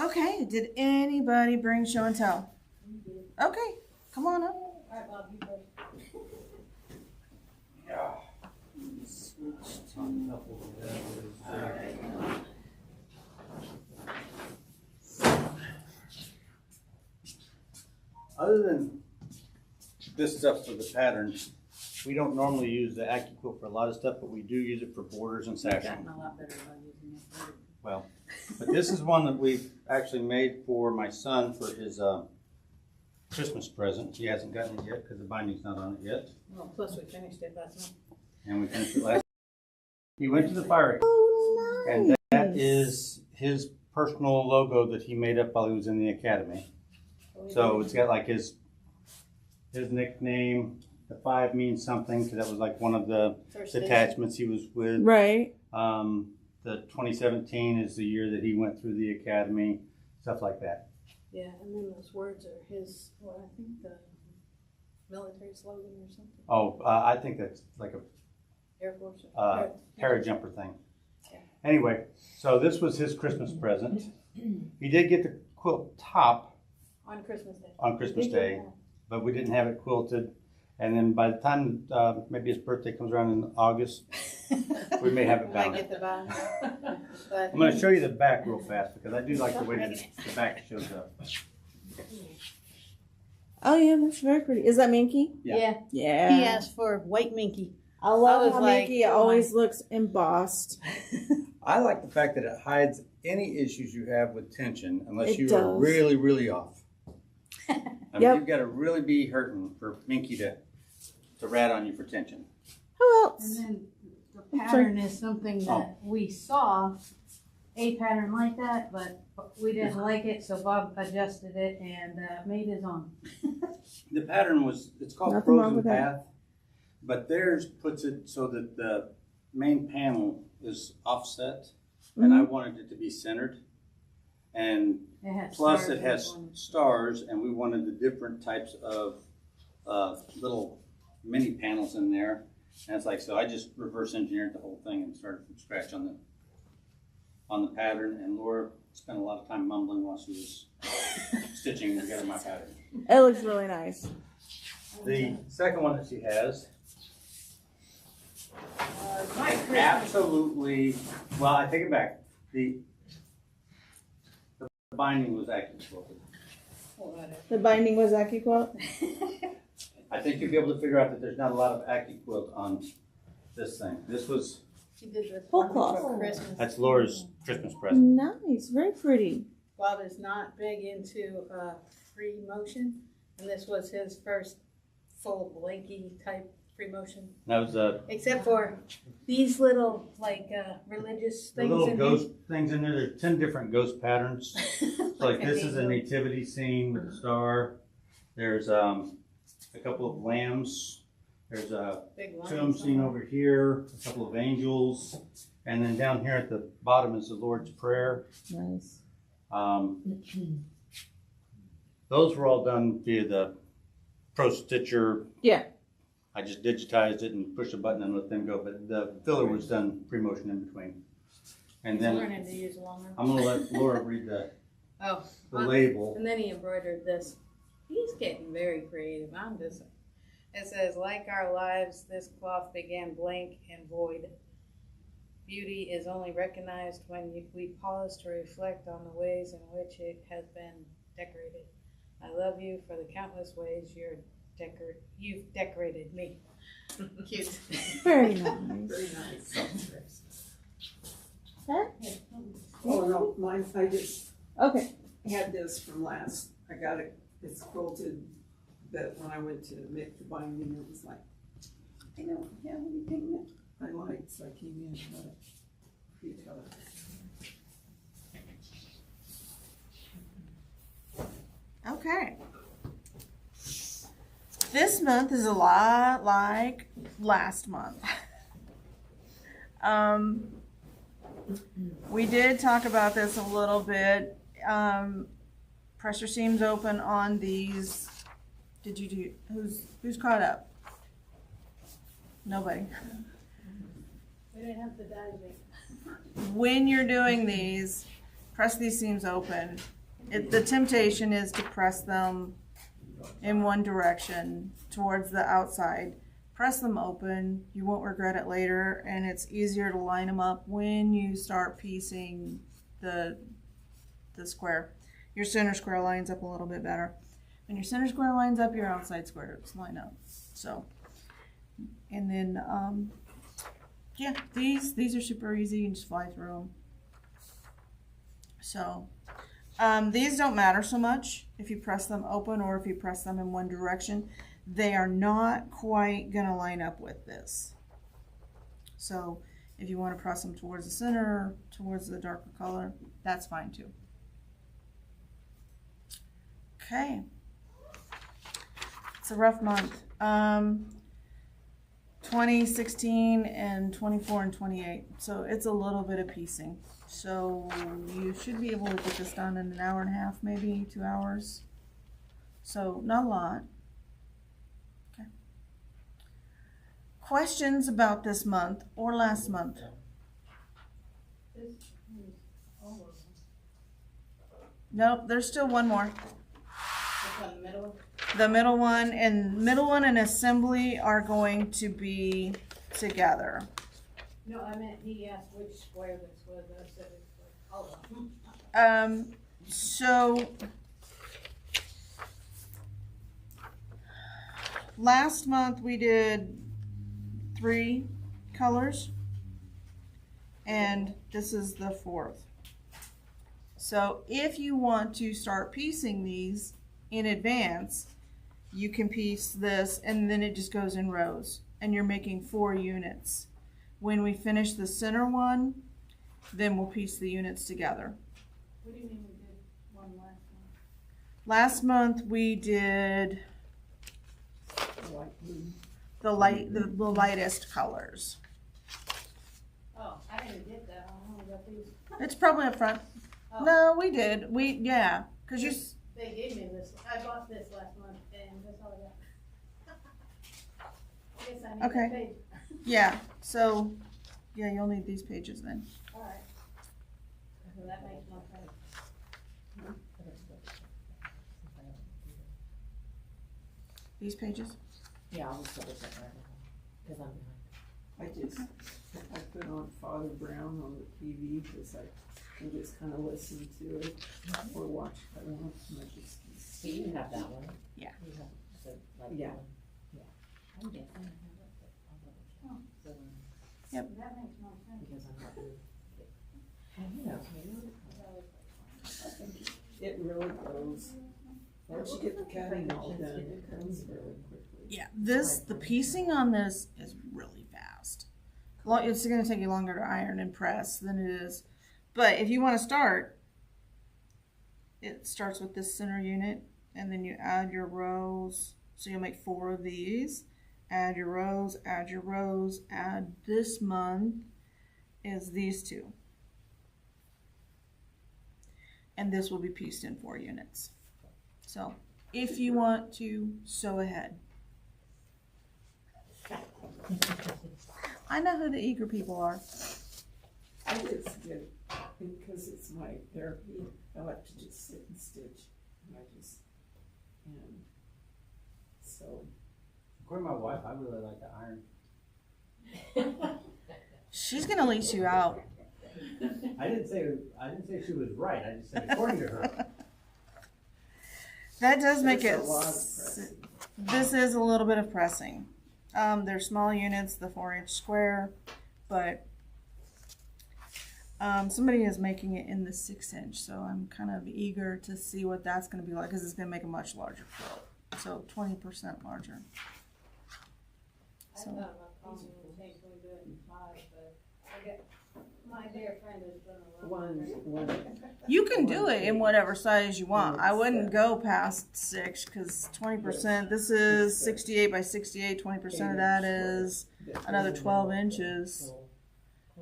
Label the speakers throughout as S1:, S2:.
S1: Okay, did anybody bring show and tell? Okay, come on up.
S2: All right, Bob, you first.
S3: Yeah. Other than this stuff for the patterns, we don't normally use the AccuQuilt for a lot of stuff, but we do use it for borders and
S2: I've
S3: sashing.
S2: gotten a lot better about using it.
S3: Well, but this is one that we've actually made for my son for his Christmas present. He hasn't gotten it yet because the binding's not on it yet.
S2: Well, plus we finished it last night.
S3: And we finished it last. He went to the fire,
S1: Oh, nice.
S3: and that is his personal logo that he made up while he was in the academy. So it's got like his nickname. The 5 means something because that was like one of the detachments he was with.
S1: Right.
S3: The 2017 is the year that he went through the academy, stuff like that.
S2: Yeah, and then those words are his, well, I think the military slogan or something.
S3: Oh, I think that's like a
S2: Air Force.
S3: parajumper thing.
S2: Yeah.
S3: Anyway, so this was his Christmas present. He did get the quilt top
S2: On Christmas Day.
S3: on Christmas Day, but we didn't have it quilted. And then by the time maybe his birthday comes around in August, we may have it
S2: Might
S3: bound.
S2: get the bound.
S3: I'm going to show you the back real fast because I do like the way the back shows up.
S1: Oh yeah, that's very pretty. Is that Minky?
S3: Yeah.
S1: Yeah.
S2: He asked for white Minky.
S1: I love
S2: I was
S1: how
S2: like,
S1: Minky
S2: oh
S1: always looks embossed.
S3: I like the fact that it hides any issues you have with tension unless
S1: It
S3: you
S1: does.
S3: are really, really off. I mean,
S1: Yep.
S3: you've got to really be hurting for Minky to rat on you for tension.
S1: Who else?
S2: And then the pattern is something
S3: Oh.
S2: that we saw, a pattern like that, but we didn't like it, so Bob adjusted it and made his own.
S3: The pattern it's called
S1: Nothing wrong
S3: Frozen
S1: with that.
S3: Path, but theirs puts it so that the main panel is offset, and I wanted it to be centered. And
S2: It has
S3: plus
S2: stars
S3: it has
S2: on it.
S3: stars, and we wanted the different types of little mini panels in there. And it's like, so I just reverse engineered the whole thing and started from scratch on the pattern. And Laura spent a lot of time mumbling while she was stitching together my pattern.
S1: It looks really nice.
S3: The second one that she has,
S2: My Christmas.
S3: absolutely, well, I take it back. The binding was actually quilted.
S2: Whatever.
S1: The binding was AccuQuilt.
S3: I think you'll be able to figure out that there's not a lot of AccuQuilt on this thing. This was,
S2: She did this
S1: Full
S2: for
S1: cloth.
S2: Christmas.
S3: that's Laura's Christmas present.
S1: Nice, very pretty.
S2: Bob is not big into free motion, and this was his first full blanky type free motion.
S3: That was
S2: Except for these little religious
S3: the
S2: things
S3: little
S2: in
S3: ghost things in there. There's 10 different ghost patterns.
S2: here.
S3: So like this is a nativity scene with a star. There's a couple of lambs. There's a
S2: Big lion
S3: tomb scene
S2: somewhere.
S3: over here, a couple of angels, and then down here at the bottom is the Lord's Prayer.
S1: Nice.
S3: Those were all done via the Pro Stitcher.
S1: Yeah.
S3: I just digitized it and pushed a button and let them go, but the filler was done pre-motion in between. And
S2: He's
S3: then
S2: learning to use a longer.
S3: I'm gonna let Laura read the
S2: Oh,
S3: label.
S2: and then he embroidered this. He's getting very creative. It says, like our lives, this cloth began blank and void. Beauty is only recognized when we pause to reflect on the ways in which it has been decorated. I love you for the countless ways you've decorated me. Cute.
S1: Very nice.
S4: Very nice.
S1: Huh?
S4: Oh, no, mine, I just
S1: Okay.
S4: had this from I got it, it's quilted, but when I went to make the binding, it was like, I don't have anything that I like, so I came in and got a free color.
S1: Okay. This month is a lot like last month. We did talk about this a little bit. Pressure seams open on these. Did you do, who's caught up? Nobody.
S2: We didn't have to dive in.
S1: when you're doing these, press these seams open. The temptation is to press them in one direction towards the outside. Press them open. You won't regret it later, and it's easier to line them up when you start piecing the square. Your center square lines up a little bit better. When your center square lines up, your outside squares line up. So, and then yeah, these are super easy. You can just fly through them. So these don't matter so much if you press them open or if you press them in one direction. They are not quite gonna line up with this. So if you want to press them towards the center, towards the darker color, that's fine too. Okay. It's a rough month. 2016 and 24 and 28. So it's a little bit of piecing. So you should be able to get this done in an hour and a half, maybe 2 hours. So not a lot. Okay. Questions about this month or last month?
S2: This is almost.
S1: Nope, there's still one more.
S2: It's on the middle.
S1: The middle one and assembly are going to be together.
S2: No, I meant he asked which square this was. I said it's like all of them.
S1: So last month we did 3 colors, and this is the 4th. So if you want to start piecing these in advance, you can piece this and then it just goes in rows, and you're making 4 units. When we finish the center one, then we'll piece the units together.
S2: What do you mean we did one last month?
S1: Last month we did the lightest colors.
S2: Oh, I didn't get that. I only got these.
S1: It's probably up front.
S2: Oh.
S1: No, we did. Yeah, because you.
S2: They gave me this. I bought this last month, and that's all I got. I guess I need
S1: Okay.
S2: that page.
S1: Yeah. So, yeah, you'll need these pages then.
S2: All right. So that makes more sense.
S1: These pages.
S5: Yeah, I'll just double check that because I'm behind.
S4: I put on Father Brown on the TV because I can just kind of listen to it or watch if I want.
S5: So you have that one?
S1: Yeah.
S5: You have the light
S4: Yeah.
S5: one? Yeah. I'm guessing I have it, but I'll double check. So,
S2: That makes more sense.
S5: because I'm not really. And you know,
S4: It really goes. Once you get the cutting all done, it comes really quickly.
S1: Yeah. The piecing on this is really fast. It's going to take you longer to iron and press than it is. But if you want to start, it starts with this center unit, and then you add your rows. So you'll make 4 of these. Add your rows, add your rows, add this month is these 2. And this will be pieced in 4 units. So if you want to sew ahead. I know who the eager people are.
S4: I just get, because it's my therapy, I like to just sit and stitch. And so.
S3: According to my wife, I really like to iron.
S1: She's gonna lease you out.
S3: I didn't say she was right. I just said according to her.
S1: That does make
S4: There's
S1: it.
S4: a lot of pressing.
S1: This is a little bit of pressing. They're small units, the 4-inch square, but somebody is making it in the 6-inch, so I'm kind of eager to see what that's going to be like because it's going to make a much larger quilt, so 20% larger.
S2: I
S1: So.
S2: thought about calling you and saying, can we do it in 5, but I got, my dear friend has done a lot.
S4: One.
S1: You can do it in whatever size you want. I wouldn't go past 6 because 20%. This is 68 by 68. 20% of that is another 12 inches.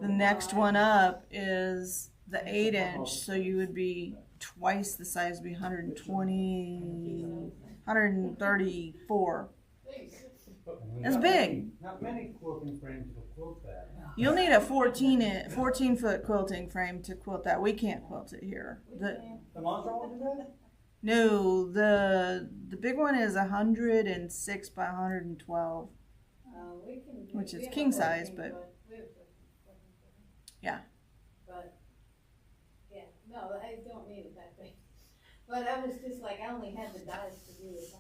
S1: The next one up is the 8-inch, so you would be twice the size, would be 120, 134. It's big.
S3: Not many quilting frames will quilt that.
S1: You'll need a 14-foot quilting frame to quilt that. We can't quilt it here.
S6: The monster one do that?
S1: No, the big one is 106 by 112.
S2: We can.
S1: Which is
S2: we have a
S1: king size,
S2: 14
S1: but-
S2: foot. We have a 14 foot.
S1: Yeah.
S2: But, yeah, no, I don't need it that big. But I was just like, I only had the dice to do it.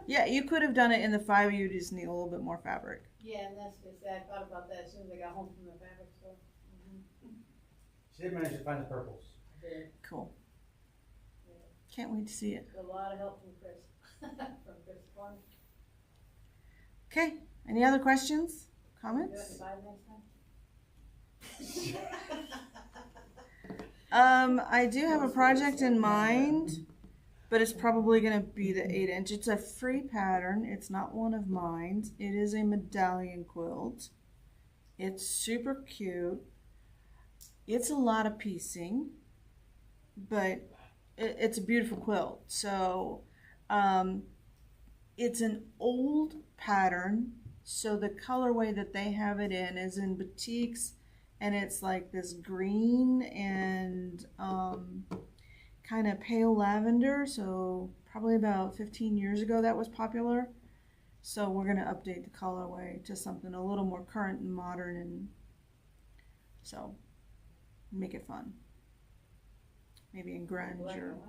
S1: Yeah, you could have done it in the 5, you just need a little bit more fabric.
S2: Yeah, and that's just, I thought about that as soon as I got home from the fabric store.
S6: She did manage to find the purples.
S1: Cool. Can't wait to see it.
S2: A lot of help from Chris, from Chris Corn.
S1: Okay, any other questions,
S2: Do you have to
S1: comments?
S2: buy it next time?
S1: I do have a project in mind, but it's probably gonna be the 8-inch. It's a free pattern. It's not one of mine. It is a medallion quilt. It's super cute. It's a lot of piecing, but it's a beautiful quilt. So, it's an old pattern. So the colorway that they have it in is in batiks, and it's like this green and kind of pale lavender. So probably about 15 years ago that was popular. So we're gonna update the colorway to something a little more current and modern, and so make it fun. Maybe in grunge
S2: Black
S1: or
S2: and white.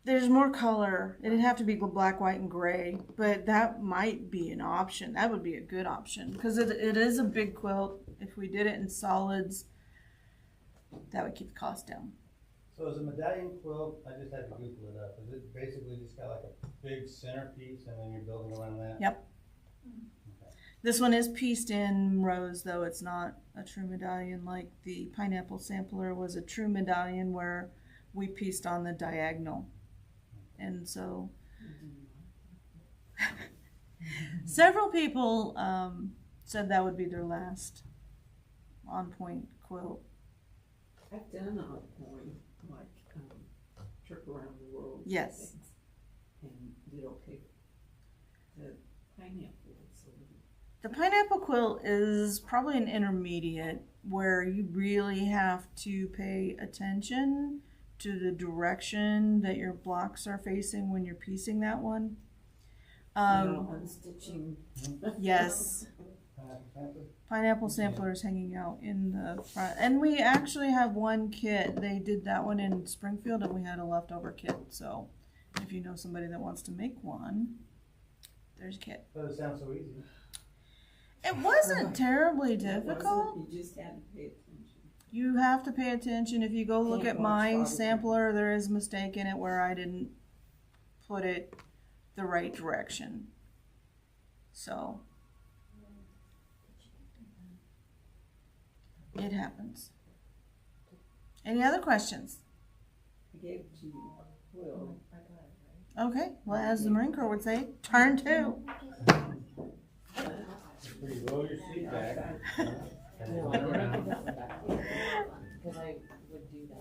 S1: there's more color. It'd have to be black, white, and gray, but that might be an option. That would be a good option because it is a big quilt. If we did it in solids, that would keep the cost down.
S6: So is a medallion quilt, I just had to Google it up, is it basically just got like a big centerpiece and then you're building around that?
S1: Yep. This one is pieced in rows, though it's not a true medallion like the pineapple sampler was a true medallion where we pieced on the diagonal. And so several people said that would be their last on point quilt.
S4: I've done on point, like, trip around the world.
S1: Yes.
S4: things, and did okay. The pineapple was a little.
S1: The pineapple quilt is probably an intermediate where you really have to pay attention to the direction that your blocks are facing when you're piecing that one.
S4: Unstitching.
S1: Yes.
S6: Panther?
S1: Pineapple sampler is hanging out in the front. And we actually have one kit. They did that one in Springfield and we had a leftover kit. So if you know somebody that wants to make one, there's a kit.
S6: But it sounds so easy.
S1: It wasn't terribly
S4: It wasn't,
S1: difficult.
S4: You just had to pay attention.
S1: You have to pay attention. If you go look
S4: Can't
S1: at
S4: watch
S1: my
S4: Bobby.
S1: sampler, there is a mistake in it where I didn't put it the right direction. So it happens. Any other questions?
S4: I gave it to you. Will.
S1: Okay, well, as the Marine Corps would say, turn 2.
S6: Pretty roll your seat back.
S5: No, I didn't put that one back. Because I would do that.